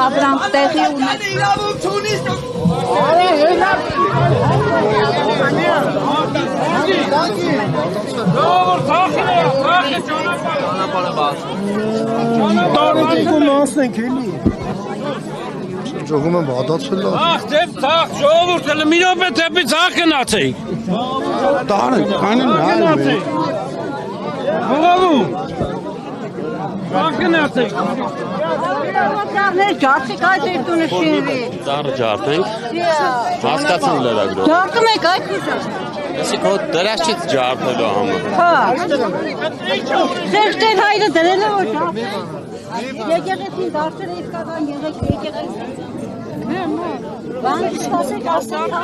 ապրանք տեղի ունեցել։ Ժողում եմ բադացել լավ։ Ախ, դեպ թաղ, ժողովուրդ էլ մի րոպե դեպի թաղ գնացեիք։ Տանը, կանեն նայում է։ Ժողովուրդ։ Թաղ գնացեիք։ Ջարդիկ այդ է տունը շինվի։ Ծառը ջարդենք, հասկացան լրագրող։ Ջարդում եք այդ ուժը։ Եսի քո դրաշից ջարդելու համար։ Հա։ Ձեր հայրը դրել է որ ջարդ։ Եկեղեցին դարձել է իսկական եկեղեցի։ Բան սպասեք ասել հա։